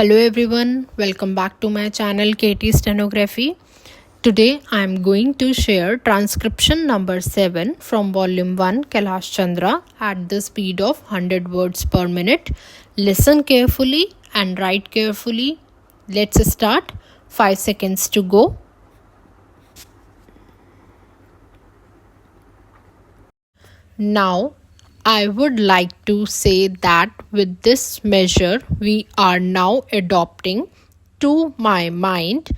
Hello everyone, welcome back to my channel KT Stenography. Today I am going to share transcription number 7 from volume 1 Kailash Chandra at the speed of 100 words per minute. Listen carefully and write carefully. Let's start. 5 seconds to go. Now I would like to say that with this measure we are now adopting, to my mind,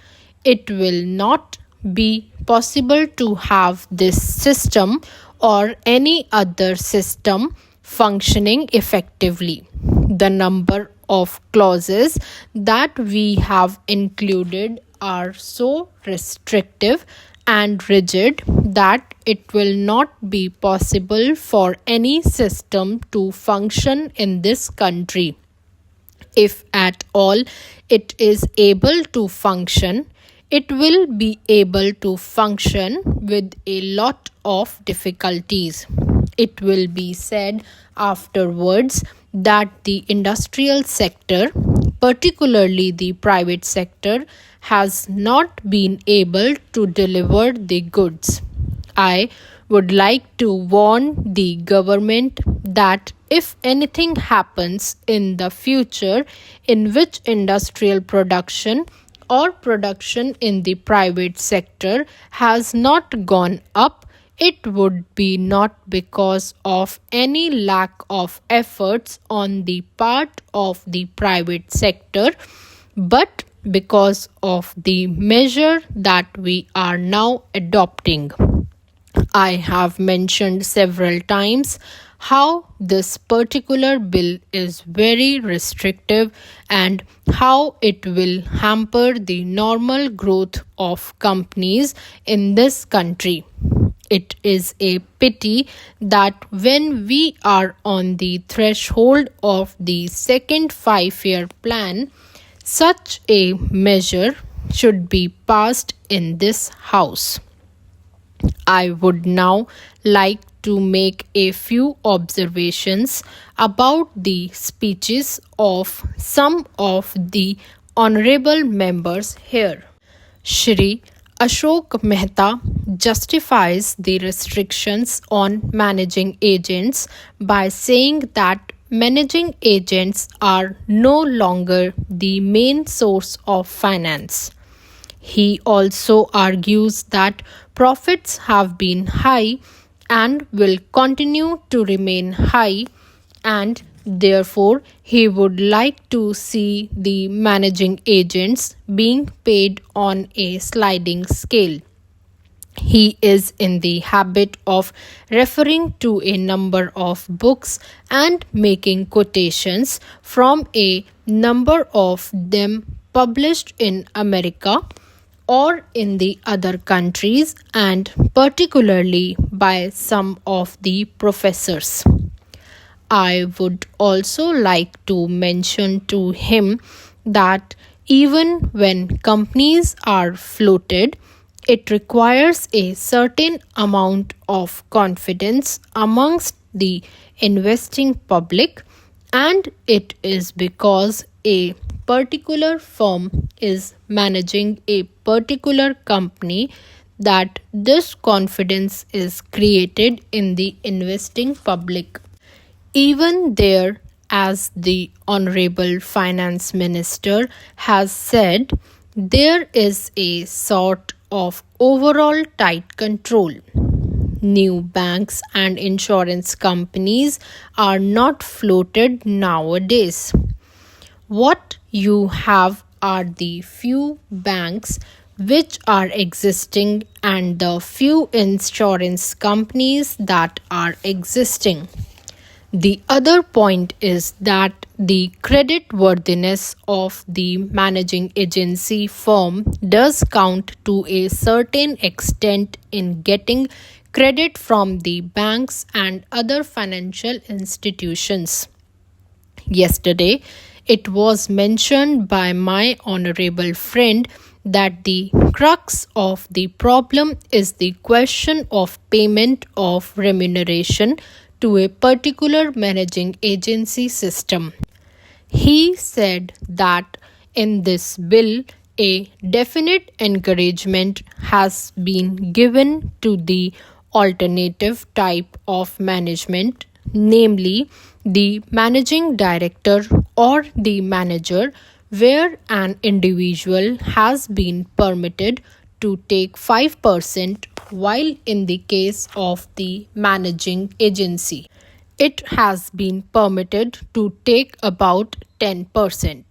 it will not be possible to have this system or any other system functioning effectively. The number of clauses that we have included are so restrictive and rigid that it will not be possible for any system to function in this country. If at all it is able to function, it will be able to function with a lot of difficulties. It will be said afterwards that the industrial sector, particularly the private sector, has not been able to deliver the goods. I would like to warn the government that if anything happens in the future in which industrial production or production in the private sector has not gone up, it would be not because of any lack of efforts on the part of the private sector, but because of the measure that we are now adopting. I have mentioned several times how this particular bill is very restrictive and how it will hamper the normal growth of companies in this country. It is a pity that when we are on the threshold of the second 5-year plan, such a measure should be passed in this house. I would now like to make a few observations about the speeches of some of the honorable members here. Shri Ashok Mehta justifies the restrictions on managing agents by saying that managing agents are no longer the main source of finance. He also argues that profits have been high and will continue to remain high, and therefore he would like to see the managing agents being paid on a sliding scale. He is in the habit of referring to a number of books and making quotations from a number of them published in America or in the other countries, and particularly by some of the professors. I would also like to mention to him that even when companies are floated, it requires a certain amount of confidence amongst the investing public, and it is because a particular firm is managing a particular company that this confidence is created in the investing public. Even there, as the Honorable Finance Minister has said, there is a sort of overall tight control. New banks and insurance companies are not floated nowadays. What you have are the few banks which are existing and the few insurance companies that are existing. The other point is that the credit worthiness of the managing agency firm does count to a certain extent in getting credit from the banks and other financial institutions. Yesterday, it was mentioned by my honorable friend that the crux of the problem is the question of payment of remuneration to a particular managing agency system. He said that In this bill, a definite encouragement has been given to the alternative type of management, namely the managing director or the manager, where an individual has been permitted to take 5%, while in the case of the managing agency, it has been permitted to take about 10%.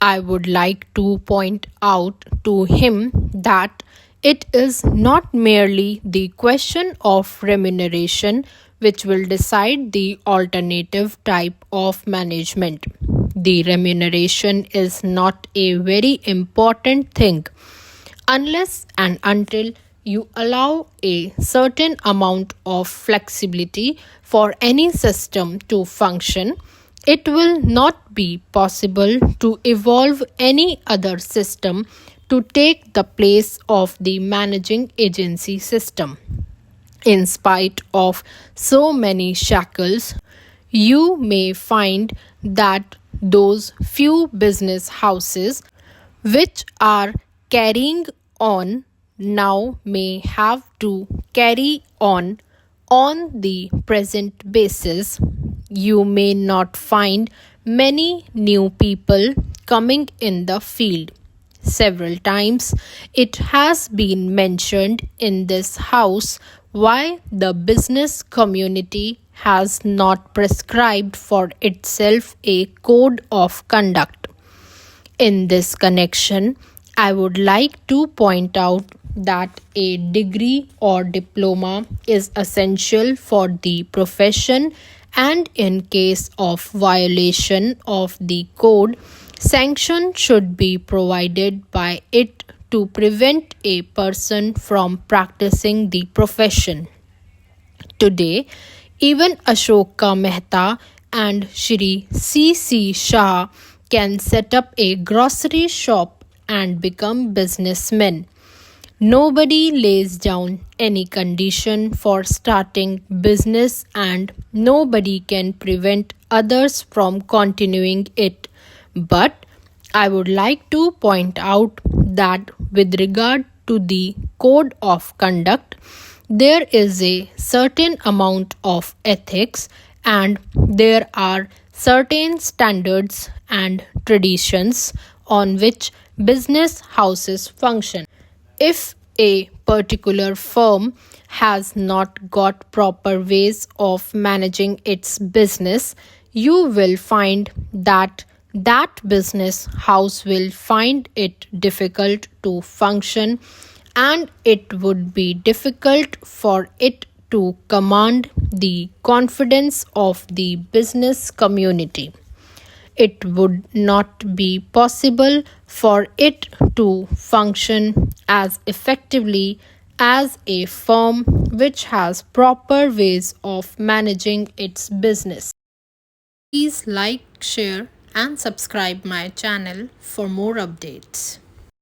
I would like to point out to him that it is not merely the question of remuneration which will decide the alternative type of management. The remuneration is not a very important thing unless and until you allow a certain amount of flexibility for any system to function. It will not be possible to evolve any other system to take the place of the managing agency system. In spite of so many shackles, you may find that those few business houses which are carrying on now may have to carry on the present basis. You may not find many new people coming in the field. Several times it has been mentioned in this house why the business community has not prescribed for itself a code of conduct. In this connection, I would like to point out that a degree or diploma is essential for the profession, and in case of violation of the code, sanction should be provided by it to prevent a person from practicing the profession. Today, even Ashoka Mehta and Shri C.C. Shah can set up a grocery shop and become businessmen. Nobody lays down any condition for starting business, and nobody can prevent others from continuing it. But I would like to point out that with regard to the code of conduct, there is a certain amount of ethics and there are certain standards and traditions on which business houses function. If a particular firm has not got proper ways of managing its business, you will find that that business house will find it difficult to function, and it would be difficult for it to command the confidence of the business community. It would not be possible for it to function as effectively as a firm which has proper ways of managing its business. Please like, share, and subscribe my channel for more updates.